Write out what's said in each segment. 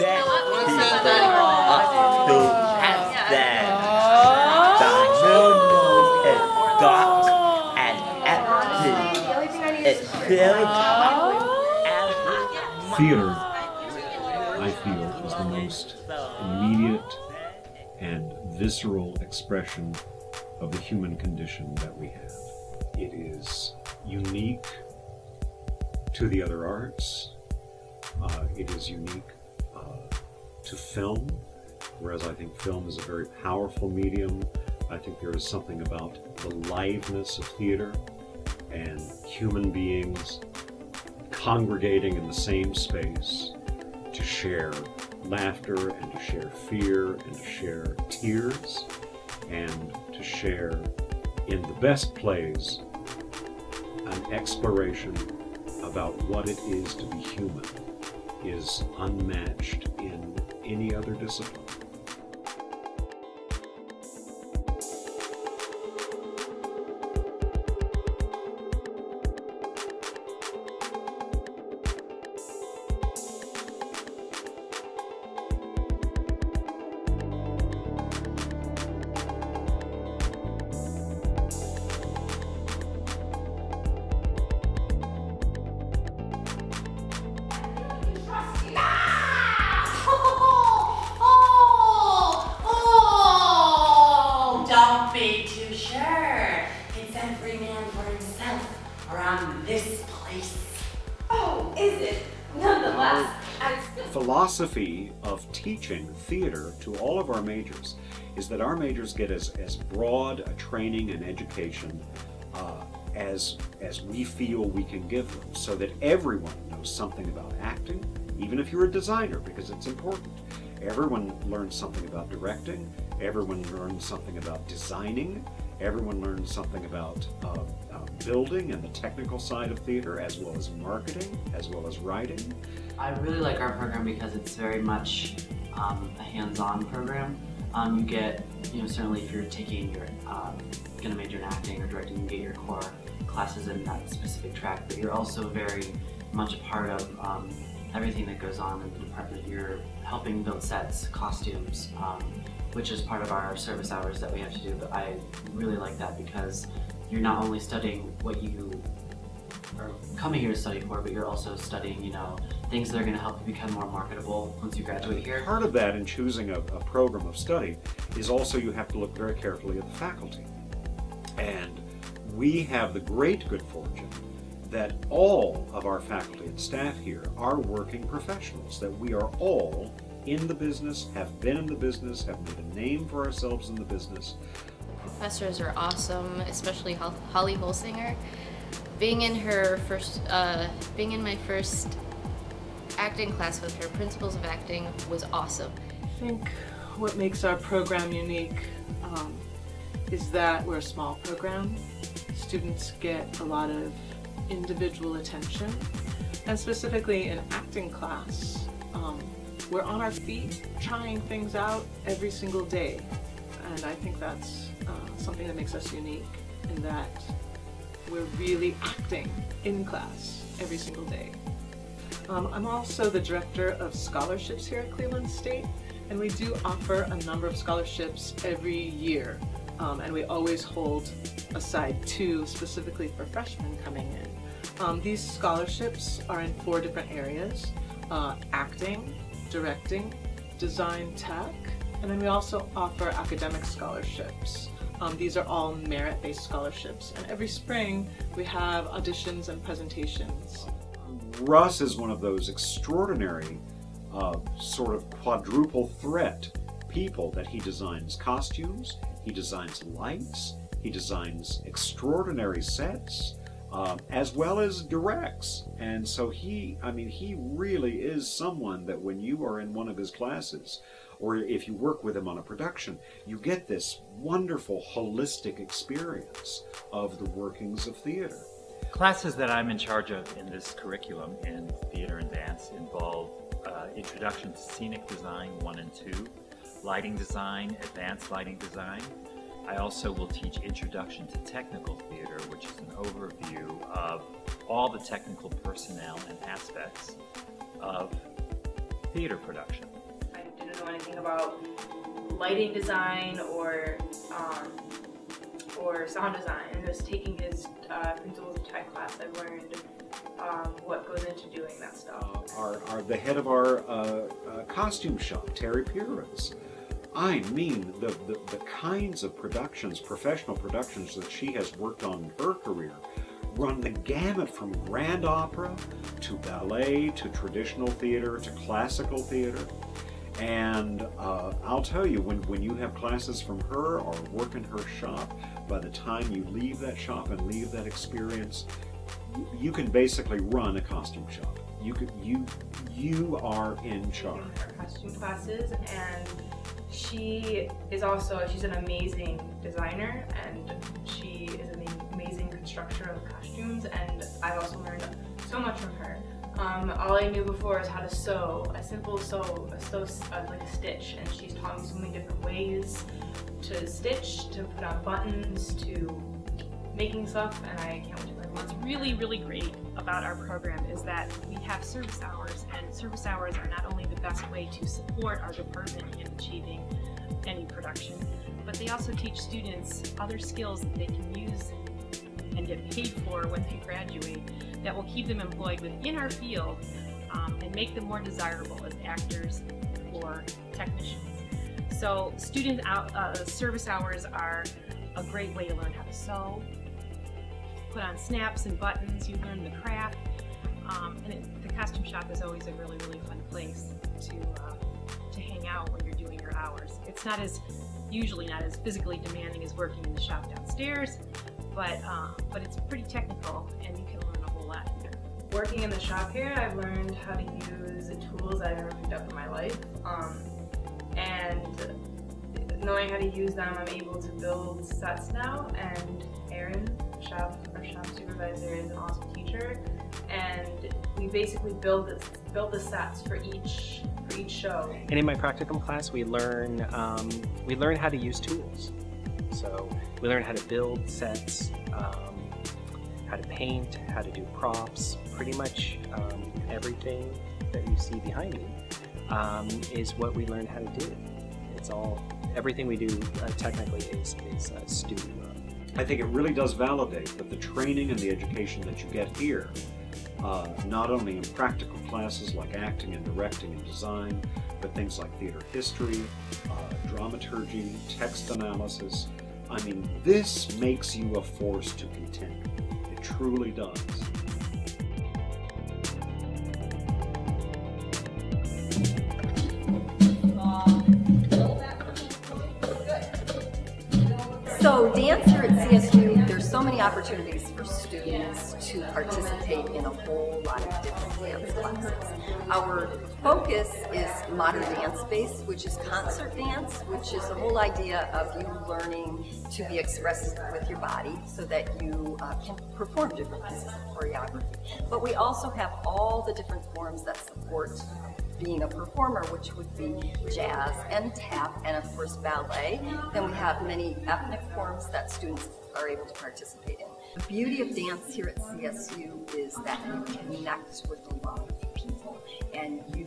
best people up to have them. The moon is dark and empty. It's really Theater, I feel, is the most immediate and visceral expression of the human condition that we have. It is unique to the other arts. It is unique to film, whereas I think film is a very powerful medium. I think there is something about the liveness of theater and human beings congregating in the same space to share laughter and to share fear and to share tears and to share, in the best plays, an exploration about what it is to be human is unmatched in any other discipline. Don't be too sure. It's every man for himself around this place. Oh, is it? Nonetheless, Philosophy of teaching theater to all of our majors is that our majors get as broad a training and education as we feel we can give them, so that everyone knows something about acting, even if you're a designer, because it's important. Everyone learns something about directing, everyone learns something about designing, everyone learns something about building and the technical side of theater, as well as marketing, as well as writing. I really like our program because it's very much a hands-on program. You get, certainly if you're taking your, going to major in acting or directing, you get your core classes in that specific track, but you're also very much a part of everything that goes on in the department. You're helping build sets, costumes, which is part of our service hours that we have to do, but I really like that because you're not only studying what you are coming here to study for, but you're also studying, things that are going to help you become more marketable once you graduate here. Part of that in choosing a program of study is also you have to look very carefully at the faculty. And we have the great good fortune that all of our faculty and staff here are working professionals, that we are all in the business, have been in the business, have made a name for ourselves in the business. Professors are awesome, especially Holly Holsinger. Being in my first acting class with her, Principles of Acting, was awesome. I think what makes our program unique is that we're a small program. Students get a lot of individual attention, and specifically in acting class, we're on our feet trying things out every single day, and I think that's something that makes us unique in that we're really acting in class every single day. I'm also the director of scholarships here at Cleveland State, and we do offer a number of scholarships every year, and we always hold aside 2 specifically for freshmen coming in. These scholarships are in 4 different areas: acting, directing, design tech, and then we also offer academic scholarships. These are all merit-based scholarships, and every spring we have auditions and presentations. Russ is one of those extraordinary sort of quadruple threat people that he designs costumes, he designs lights, he designs extraordinary sets, as well as directs. And so he really is someone that when you are in one of his classes, or if you work with him on a production, you get this wonderful holistic experience of the workings of theater. Classes that I'm in charge of in this curriculum in theater and dance involve Introduction to Scenic Design 1 and 2, Lighting Design, Advanced Lighting Design. I also will teach Introduction to Technical Theater, which is an overview of all the technical personnel and aspects of theater production. I didn't know anything about lighting design or sound design. And just taking his Principles of Tech class, I've learned what goes into doing that stuff. The head of our costume shop, Terry Pierens. I mean, the kinds of productions, professional productions that she has worked on in her career run the gamut from grand opera to ballet to traditional theater to classical theater. And I'll tell you, when you have classes from her or work in her shop, by the time you leave that shop and leave that experience, you can basically run a costume shop. You are in charge. Her costume classes, and she's an amazing designer, and she is an amazing constructor of costumes, and I've also learned so much from her. All I knew before is how to sew, a simple like a stitch, and she's taught me so many different ways to stitch, to put on buttons, to making stuff, and I can't wait to learn more. What's really, really great about our program is that we have service hours, and service hours are not only the best way to support our department in achieving any production, but they also teach students other skills that they can use and get paid for when they graduate that will keep them employed within our field and make them more desirable as actors or technicians. So service hours are a great way to learn how to sew, put on snaps and buttons, you learn the craft, and the costume shop is always a really, really fun place to hang out when you're doing your hours. It's usually not as physically demanding as working in the shop downstairs, but it's pretty technical, and you can learn a whole lot here. Working in the shop here, I've learned how to use tools I've never picked up in my life, and knowing how to use them, I'm able to build sets now. And Erin, our shop supervisor, is an awesome teacher, and we basically build the sets for each show. And in my practicum class, we learn how to use tools. So we learn how to build sets, how to paint, how to do props. Pretty much everything that you see behind me is what we learn how to do. Everything we do technically is studio. I think it really does validate that the training and the education that you get here, not only in practical classes like acting and directing and design, but things like theater history, dramaturgy, text analysis. I mean, this makes you a force to contend with. It truly does. So dance here at CSU, there's so many opportunities for students to participate in a whole lot of different dance classes. Our focus is modern dance based, which is concert dance, which is the whole idea of you learning to be expressive with your body so that you can perform different pieces of choreography. But we also have all the different forms that support being a performer, which would be jazz and tap and of course ballet. Then we have many ethnic forms that students are able to participate in. The beauty of dance here at CSU is that you connect with a lot of people and you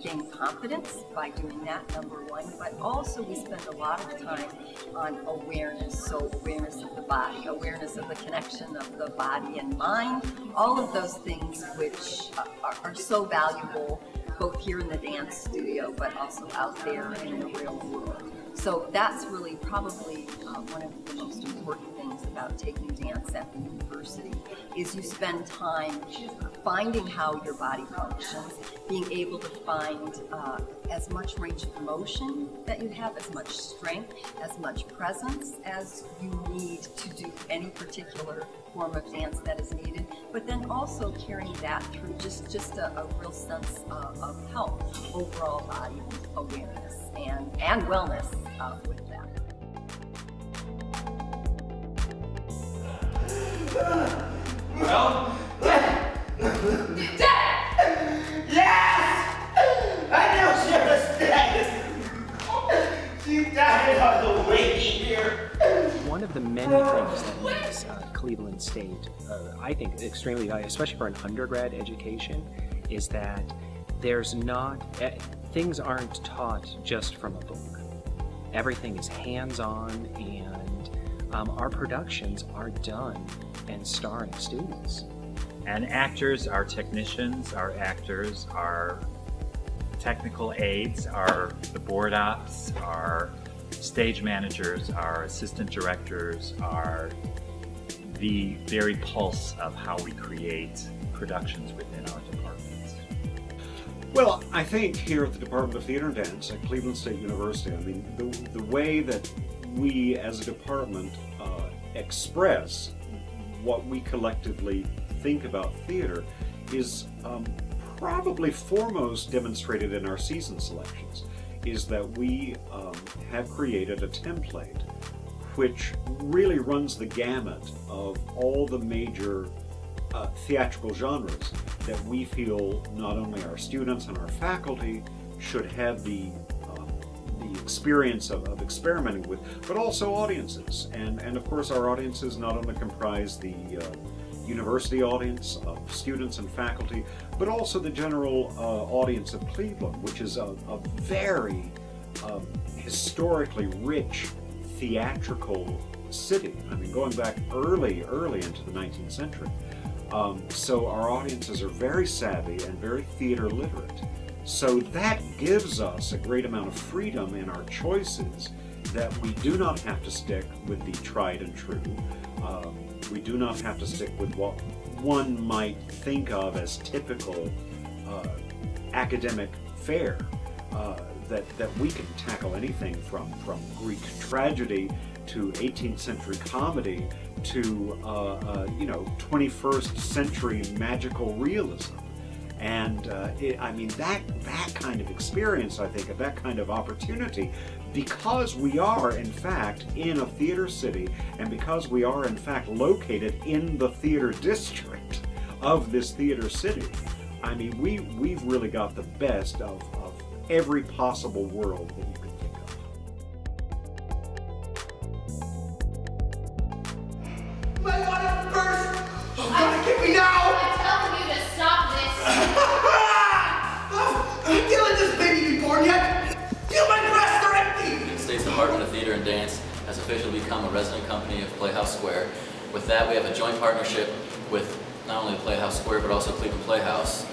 gain confidence by doing that, number one, but also we spend a lot of time on awareness, so awareness of the body, awareness of the connection of the body and mind, all of those things which are so valuable both here in the dance studio, but also out there in the real world. So that's really probably one of the most important things about taking dance at the university is you spend time finding how your body functions, being able to find as much range of motion that you have, as much strength, as much presence as you need to do any particular form of dance that is needed, but then also carrying that through just a real sense of health, overall body awareness and wellness with that. Well, yes! I knew she was dead! She died on the way here. One of the many things that makes Cleveland State, I think, extremely valuable, especially for an undergrad education, is that there's not, things aren't taught just from a book. Everything is hands-on, and our productions are done and starring students. And actors, our technicians, our actors, our technical aides, the board ops, our stage managers, our assistant directors, are the very pulse of how we create productions within our departments. Well, I think here at the Department of Theater and Dance at Cleveland State University, I mean, the way that we as a department express what we collectively think about theater is probably foremost demonstrated in our season selections, is that we have created a template which really runs the gamut of all the major theatrical genres that we feel not only our students and our faculty should have the experience of experimenting with, but also audiences. And of course our audiences not only comprise the university audience of students and faculty, but also the general audience of Cleveland, which is a very historically rich theatrical city. I mean, going back early into the 19th century. So our audiences are very savvy and very theater literate. So that gives us a great amount of freedom in our choices, that we do not have to stick with the tried and true. We do not have to stick with what one might think of as typical academic fare. That we can tackle anything from Greek tragedy to 18th century comedy to you know, 21st century magical realism. And I mean, that kind of experience, I think, that kind of opportunity, because we are in fact in a theater city, and because we are in fact located in the theater district of this theater city, I mean, we've really got the best of every possible world that you could think of. My God, I'm first! Oh, God, get me now! I'm telling you to stop this! Dylan, this baby be born yet? Feel my breasts are empty! The State's Department of Theater and Dance has officially become a resident company of Playhouse Square. With that, we have a joint partnership with not only the Playhouse Square, but also Cleveland Playhouse.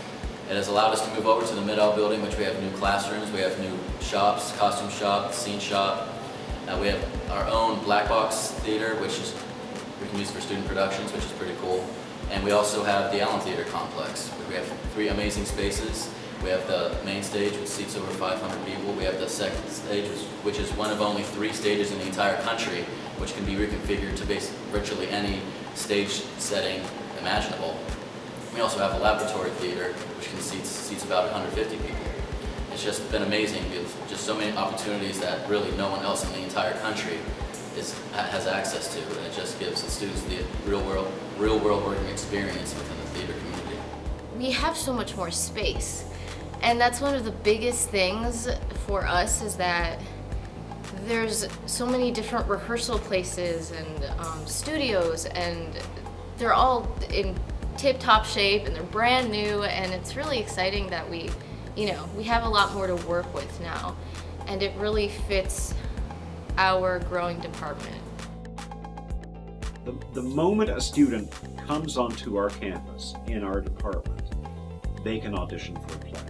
It has allowed us to move over to the Mid-L building, which we have new classrooms, we have new shops, costume shop, scene shop. We have our own black box theater, which is we can use for student productions, which is pretty cool. And we also have the Allen Theater Complex. We have 3 amazing spaces. We have the main stage, which seats over 500 people. We have the second stage, which is one of only 3 stages in the entire country, which can be reconfigured to base virtually any stage setting imaginable. We also have a laboratory theater, which can seats about 150 people. It's just been amazing. We have just so many opportunities that really no one else in the entire country has access to, and it just gives the students the real world working experience within the theater community. We have so much more space, and that's one of the biggest things for us, is that there's so many different rehearsal places and studios, and they're all in tip-top shape and they're brand new, and it's really exciting that we have a lot more to work with now, and it really fits our growing department. The moment a student comes onto our campus in our department, they can audition for a play.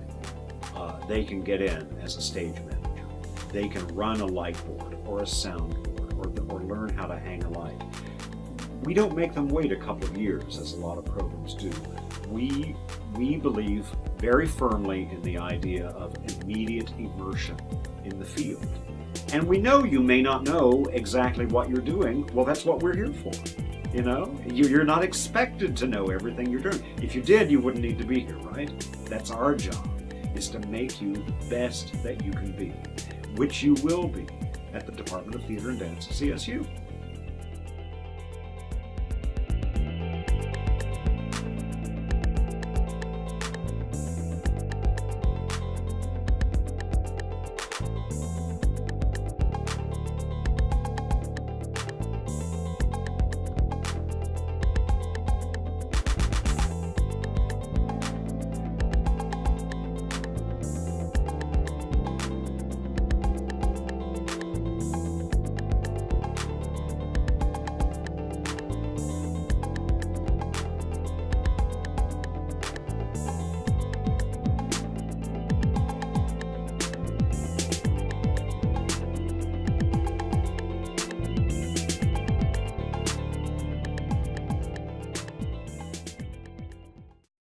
They can get in as a stage manager. They can run a light board or a sound board, or learn how to hang a light. We don't make them wait a couple of years, as a lot of programs do. We believe very firmly in the idea of immediate immersion in the field. And we know you may not know exactly what you're doing. Well, that's what we're here for. You know, you're not expected to know everything you're doing. If you did, you wouldn't need to be here, right? That's our job, is to make you the best that you can be, which you will be at the Department of Theater and Dance at CSU.